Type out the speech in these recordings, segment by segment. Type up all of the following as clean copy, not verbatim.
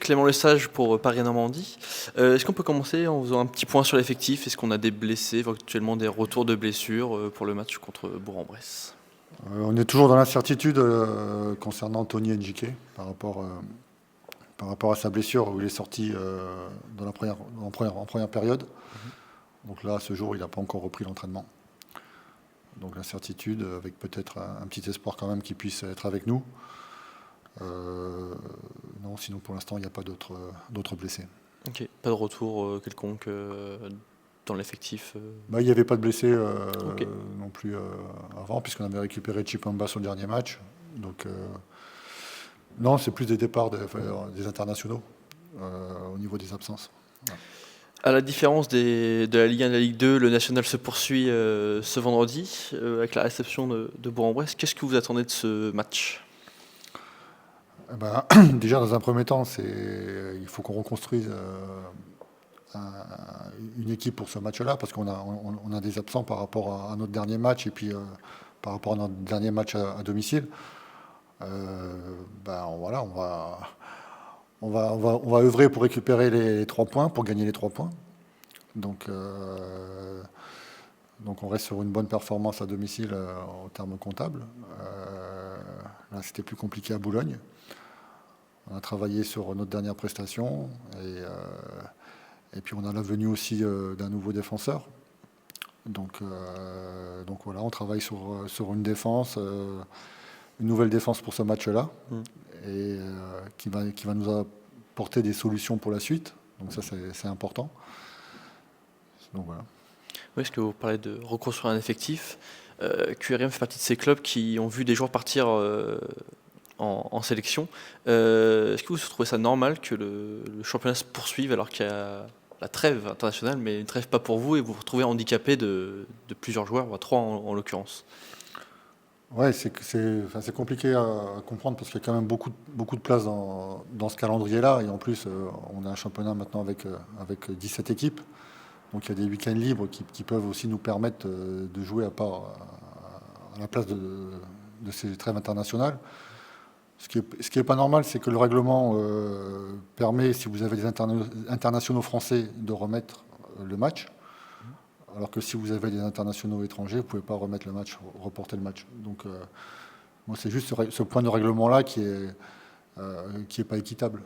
Clément Lesage pour Paris Normandie. Est-ce qu'on peut commencer en faisant un petit point sur l'effectif? Est-ce qu'on a des blessés, actuellement des retours de blessures pour le match contre Bourg-en-Bresse? On est toujours dans l'incertitude concernant Tony Njike par rapport à sa blessure où il est sorti en première période. Donc là, à ce jour, il n'a pas encore repris l'entraînement. Donc l'incertitude, avec peut-être un petit espoir quand même qu'il puisse être avec nous. Non, sinon pour l'instant, il n'y a pas d'autres blessés. Ok, pas de retour quelconque dans l'effectif Il n'y avait pas de blessés Ok. non plus avant, puisqu'on avait récupéré Chipamba sur le dernier match. Donc non, c'est plus des départs des internationaux au niveau des absences. Voilà. À la différence de la Ligue 1 et de la Ligue 2, le National se poursuit ce vendredi avec la réception de Bourg-en-Bresse. Qu'est-ce que vous attendez de ce match? Déjà, dans un premier temps, il faut qu'on reconstruise une équipe pour ce match-là, parce qu'on a des absents par rapport à notre dernier match et puis par rapport à notre dernier match à domicile. Voilà, on va œuvrer pour récupérer les 3 points, pour gagner les 3 points. Donc on reste sur une bonne performance à domicile en termes comptables. Là, c'était plus compliqué à Boulogne. On a travaillé sur notre dernière prestation et puis on a la venue aussi d'un nouveau défenseur. Donc voilà, on travaille sur une défense, une nouvelle défense pour ce match-là, et qui va nous apporter des solutions pour la suite. Donc ça, c'est important. Donc voilà. Oui, est-ce que vous parlez de reconstruire un effectif? QRM fait partie de ces clubs qui ont vu des joueurs partir en sélection. Est-ce que vous trouvez ça normal que le championnat se poursuive alors qu'il y a la trêve internationale, mais une trêve pas pour vous, et vous vous retrouvez handicapé de plusieurs joueurs, 3 en l'occurrence? Ouais, c'est compliqué à comprendre parce qu'il y a quand même beaucoup de place dans ce calendrier-là. Et en plus, on a un championnat maintenant avec 17 équipes. Donc il y a des week-ends libres qui peuvent aussi nous permettre de jouer à la place de ces trêves internationales. Ce qui est pas normal, c'est que le règlement permet, si vous avez des internationaux français, de remettre le match. Alors que si vous avez des internationaux étrangers, vous ne pouvez pas remettre le match, reporter le match. Donc moi, c'est juste ce point de règlement-là qui est pas équitable.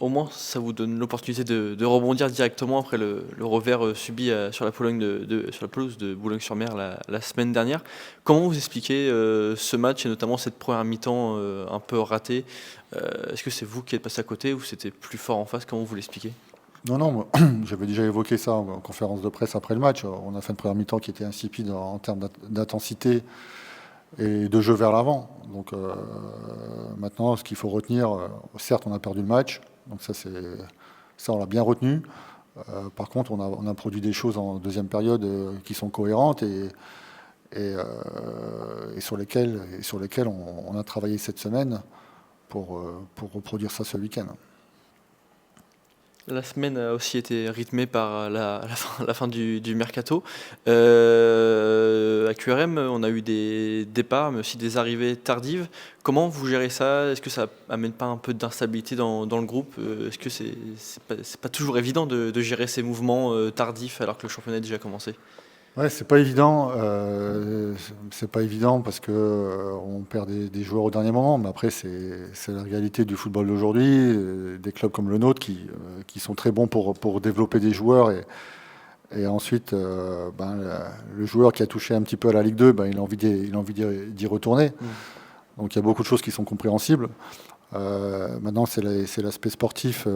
Au moins, ça vous donne l'opportunité de rebondir directement après le revers subi sur la sur la pelouse de Boulogne-sur-Mer la semaine dernière. Comment vous expliquez ce match et notamment cette première mi-temps un peu ratée? Est-ce que c'est vous qui êtes passé à côté ou c'était plus fort en face? Comment vous l'expliquez? Non, moi, j'avais déjà évoqué ça en conférence de presse après le match. On a fait une première mi-temps qui était insipide en termes d'intensité et de jeu vers l'avant. Donc maintenant, ce qu'il faut retenir, certes, on a perdu le match, donc ça on l'a bien retenu. Par contre, on a produit des choses en deuxième période qui sont cohérentes et sur lesquelles on a travaillé cette semaine pour reproduire ça ce week-end. La semaine a aussi été rythmée par la fin du mercato. À QRM, on a eu des départs, mais aussi des arrivées tardives. Comment vous gérez ça? Est-ce que ça amène pas un peu d'instabilité dans le groupe? Est-ce que c'est pas toujours évident de gérer ces mouvements tardifs alors que le championnat a déjà commencé? Ouais, c'est pas évident. C'est pas évident parce que on perd des joueurs au dernier moment. Mais après, c'est la réalité du football d'aujourd'hui. Des clubs comme le nôtre qui sont très bons pour développer des joueurs et ensuite, le joueur qui a touché un petit peu à la Ligue 2, il a envie d'y retourner. Donc il y a beaucoup de choses qui sont compréhensibles. Maintenant, c'est l'aspect sportif.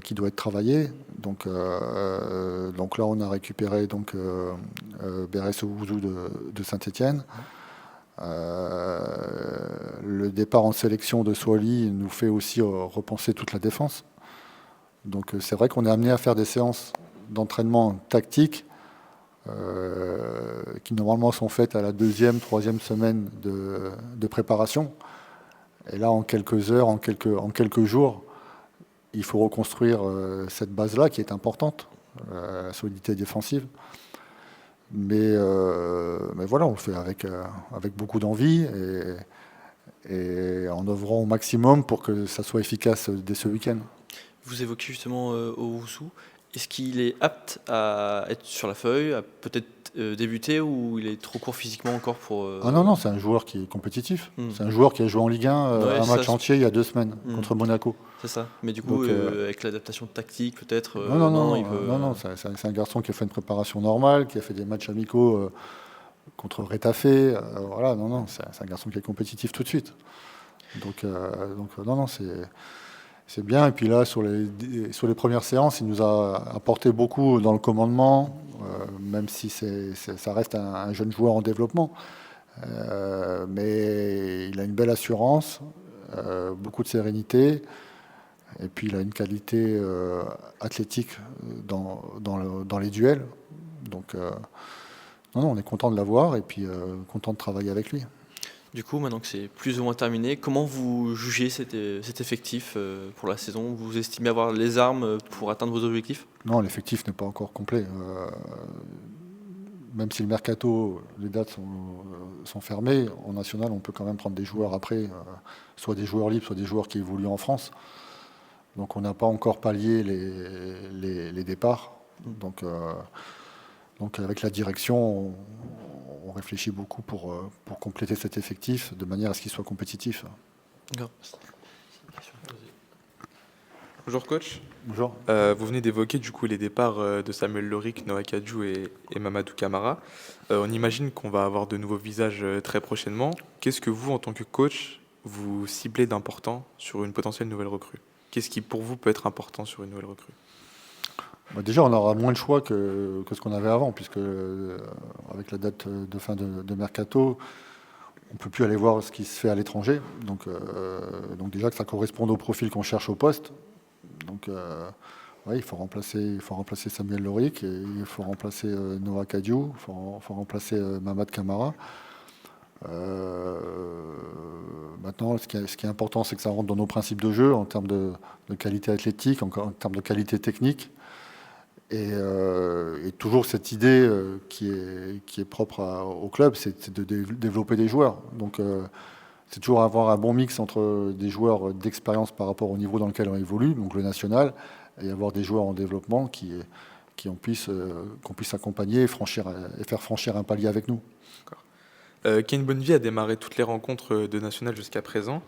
Qui doit être travaillé. Donc là, on a récupéré Bérès Ouzou de Saint-Étienne. Le départ en sélection de Soali nous fait aussi repenser toute la défense. Donc c'est vrai qu'on est amené à faire des séances d'entraînement tactique qui normalement sont faites à la 2e, 3e semaine de préparation. Et là, en quelques heures, en quelques jours, il faut reconstruire cette base-là qui est importante, la solidité défensive. Mais voilà, on le fait avec beaucoup d'envie et en œuvrant au maximum pour que ça soit efficace dès ce week-end. Vous évoquez justement Owusu. Est-ce qu'il est apte à être sur la feuille, à peut-être débuter, ou il est trop court physiquement encore pour... Ah non, c'est un joueur qui est compétitif. Hmm. C'est un joueur qui a joué en Ligue 1 Ouais, un ça, match entier il y a 2 semaines contre Monaco. C'est ça. Mais du coup, Donc, avec l'adaptation tactique, peut-être... non, c'est un garçon qui a fait une préparation normale, qui a fait des matchs amicaux contre Retafe. Voilà, c'est un garçon qui est compétitif tout de suite. Donc c'est bien. Et puis là, sur les premières séances, il nous a apporté beaucoup dans le commandement, même si ça reste un jeune joueur en développement. Mais il a une belle assurance, beaucoup de sérénité. Et puis il a une qualité athlétique dans les duels. Donc on est content de l'avoir et puis content de travailler avec lui. Du coup, maintenant que c'est plus ou moins terminé, comment vous jugez cet effectif pour la saison? Vous estimez avoir les armes pour atteindre vos objectifs? Non, l'effectif n'est pas encore complet. Même si le mercato, les dates sont fermées, en national, on peut quand même prendre des joueurs après, soit des joueurs libres, soit des joueurs qui évoluent en France. Donc on n'a pas encore pallié les départs. Donc avec la direction, on réfléchit beaucoup pour compléter cet effectif de manière à ce qu'il soit compétitif. D'accord. Bonjour coach. Bonjour. Vous venez d'évoquer du coup les départs de Samuel Lorick, Noah Kadiou et Mamadou Camara. On imagine qu'on va avoir de nouveaux visages très prochainement. Qu'est-ce que vous, en tant que coach, vous ciblez d'important sur une potentielle nouvelle recrue? Qu'est-ce qui pour vous peut être important sur une nouvelle recrue? Déjà, on aura moins de choix que ce qu'on avait avant, puisque avec la date de fin de mercato, on ne peut plus aller voir ce qui se fait à l'étranger. Donc déjà que ça corresponde au profil qu'on cherche au poste. Donc il faut remplacer Samuel Lorick, et il faut remplacer Noah Kadiou, il faut remplacer Mamad Camara. Maintenant, ce qui est important, c'est que ça rentre dans nos principes de jeu en termes de qualité athlétique, en termes de qualité technique. Et toujours cette idée qui est propre au club, c'est de développer des joueurs. Donc c'est toujours avoir un bon mix entre des joueurs d'expérience par rapport au niveau dans lequel on évolue, donc le national, et avoir des joueurs en développement qu'on puisse accompagner et faire franchir un palier avec nous. Ken Bonnevie a démarré toutes les rencontres de national jusqu'à présent.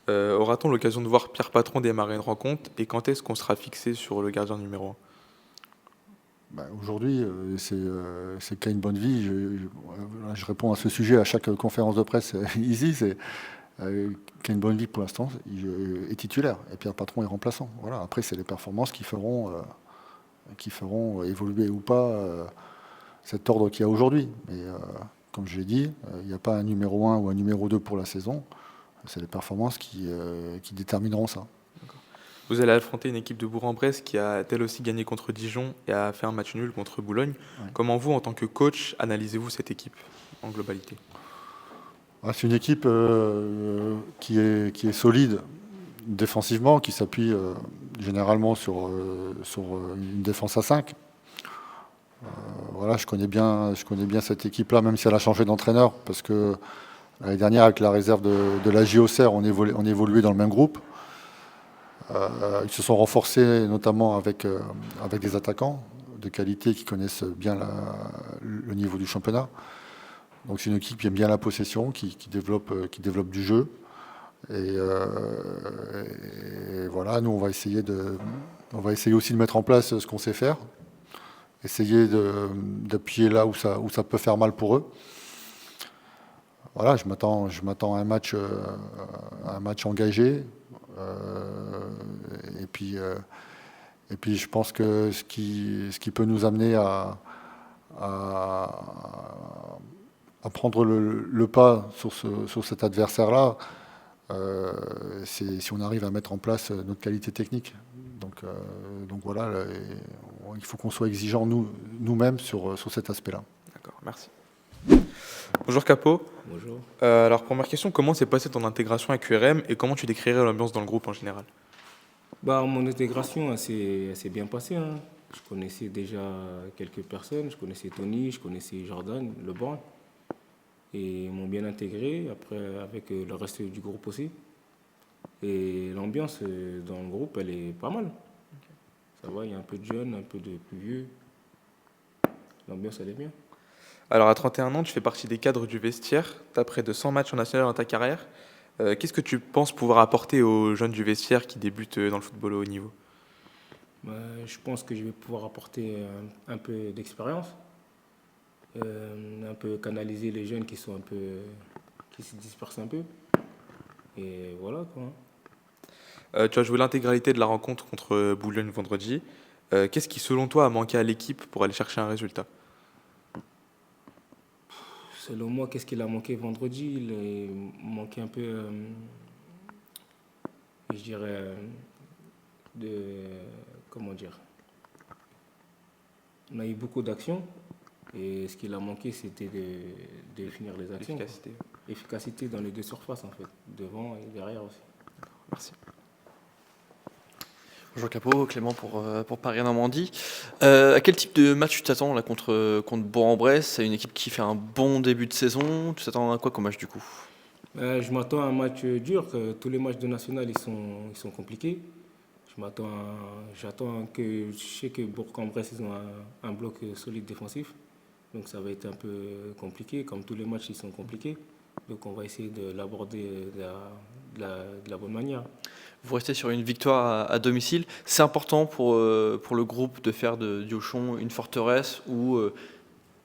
Aura-t-on l'occasion de voir Pierre Patron démarrer une rencontre, et quand est-ce qu'on sera fixé sur le gardien numéro 1? Aujourd'hui, c'est Ken Bonnevie. Je réponds à ce sujet à chaque conférence de presse ici. Ken Bonnevie, pour l'instant, est titulaire. Et Pierre Patron est remplaçant. Voilà. Après, c'est les performances qui feront évoluer ou pas cet ordre qu'il y a aujourd'hui. Mais comme je l'ai dit, il n'y a pas un numéro 1 ou un numéro 2 pour la saison. C'est les performances qui détermineront ça. Vous allez affronter une équipe de Bourg-en-Bresse qui a elle aussi gagné contre Dijon et a fait un match nul contre Boulogne. Ouais. Comment vous, en tant que coach, analysez-vous cette équipe en globalité? C'est une équipe qui est solide défensivement, qui s'appuie généralement sur une défense à 5. Je connais bien cette équipe-là, même si elle a changé d'entraîneur, parce que l'année dernière, avec la réserve de la JOCR, on évoluait dans le même groupe. Ils se sont renforcés notamment avec des attaquants de qualité qui connaissent bien le niveau du championnat. Donc c'est une équipe qui aime bien la possession, qui développe du jeu. Et voilà, nous on va essayer aussi de mettre en place ce qu'on sait faire, essayer d'appuyer là où ça peut faire mal pour eux. Voilà, je m'attends à un match engagé. Et puis je pense que ce qui peut nous amener à prendre le pas sur cet adversaire-là, c'est si on arrive à mettre en place notre qualité technique. Donc voilà, il faut qu'on soit exigeant nous-mêmes sur cet aspect-là. D'accord, merci. Bonjour Capo. Bonjour. Alors première question, comment s'est passée ton intégration à QRM et comment tu décrirais l'ambiance dans le groupe en général? Mon intégration s'est bien passée. Hein. Je connaissais déjà quelques personnes, je connaissais Tony, je connaissais Jordan, LeBron. Et ils m'ont bien intégré, après avec le reste du groupe aussi. Et l'ambiance dans le groupe, elle est pas mal. Ça va, il y a un peu de jeunes, un peu de plus vieux. L'ambiance, elle est bien. Alors à 31 ans, tu fais partie des cadres du vestiaire. Tu as près de 100 matchs en national dans ta carrière. Qu'est-ce que tu penses pouvoir apporter aux jeunes du vestiaire qui débutent dans le football au haut niveau? Bah, je pense que je vais pouvoir apporter un peu d'expérience, un peu canaliser les jeunes qui se dispersent un peu. Et voilà quoi. Tu as joué l'intégralité de la rencontre contre Boulogne vendredi. Qu'est-ce qui, selon toi, a manqué à l'équipe pour aller chercher un résultat? Selon moi, qu'est-ce qu'il a manqué vendredi? Il a manqué un peu, je dirais, de. Comment dire? On a eu beaucoup d'actions et ce qu'il a manqué, c'était de finir les actions, quoi. L'efficacité. Efficacité dans les deux surfaces, en fait, devant et derrière aussi. Merci. Bonjour Capot, Clément pour Paris-Normandie. À quel type de match tu t'attends là contre Bourg-en-Bresse? C'est une équipe qui fait un bon début de saison. Tu t'attends à quoi comme match du coup? Je m'attends à un match dur. Tous les matchs de national, ils sont compliqués. J'attends que. Je sais que Bourg-en-Bresse, ils ont un bloc solide défensif. Donc ça va être un peu compliqué. Comme tous les matchs, ils sont compliqués. Donc on va essayer de l'aborder de la bonne manière. Vous restez sur une victoire à domicile. C'est important pour le groupe de faire du Auchon une forteresse où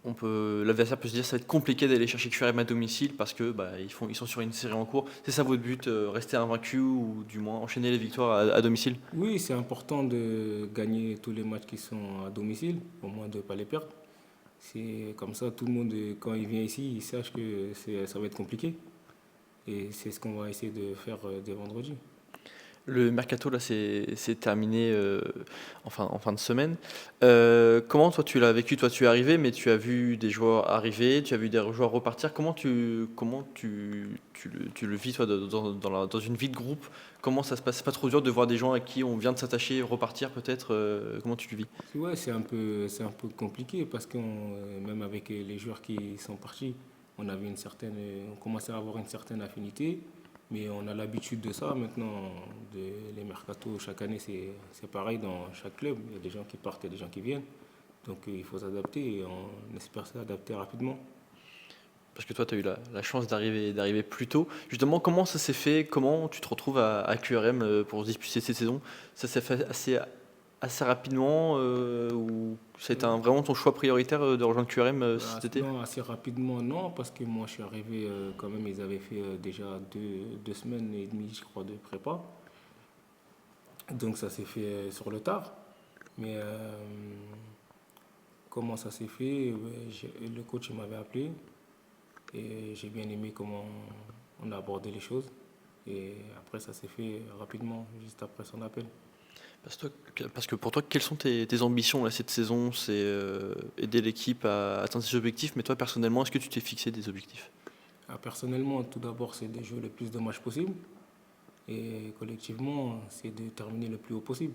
l'adversaire peut se dire que ça va être compliqué d'aller chercher QRM à domicile parce que ils sont sur une série en cours. C'est ça votre but, rester invaincu ou du moins enchaîner les victoires à domicile? Oui, c'est important de gagner tous les matchs qui sont à domicile, au moins de ne pas les perdre. C'est comme ça, tout le monde, quand il vient ici, il sache que ça va être compliqué. Et c'est ce qu'on va essayer de faire dès vendredi. Le mercato là c'est terminé en fin de semaine. Comment toi tu l'as vécu? Toi tu es arrivé, mais tu as vu des joueurs arriver, tu as vu des joueurs repartir. Tu le vis toi dans une vie de groupe? Comment ça se passe? C'est pas trop dur de voir des gens à qui on vient de s'attacher repartir peut-être? Comment tu le vis? Ouais, c'est un peu compliqué parce que même avec les joueurs qui sont partis, on commençait à avoir une certaine affinité. Mais on a l'habitude de ça maintenant. Les mercatos, chaque année, c'est pareil dans chaque club. Il y a des gens qui partent et des gens qui viennent. Donc il faut s'adapter et on espère s'adapter rapidement. Parce que toi, tu as eu la chance d'arriver plus tôt. Justement, comment ça s'est fait? Comment tu te retrouves à QRM pour disputer cette saison? Ça s'est fait assez rapidement ou ça a été vraiment ton choix prioritaire de rejoindre QRM cet été? Non, assez rapidement, non, parce que moi je suis arrivé quand même, ils avaient fait déjà 2 semaines et demie, je crois, de prépa. Donc ça s'est fait sur le tard. Mais comment ça s'est fait? Le coach il m'avait appelé et j'ai bien aimé comment on a abordé les choses. Et après ça s'est fait rapidement, juste après son appel. Parce que pour toi, quelles sont tes ambitions là, cette saison? C'est aider l'équipe à atteindre ses objectifs, mais toi personnellement, est-ce que tu t'es fixé des objectifs? Personnellement, tout d'abord, c'est de jouer le plus de matchs possible. Et collectivement, c'est de terminer le plus haut possible.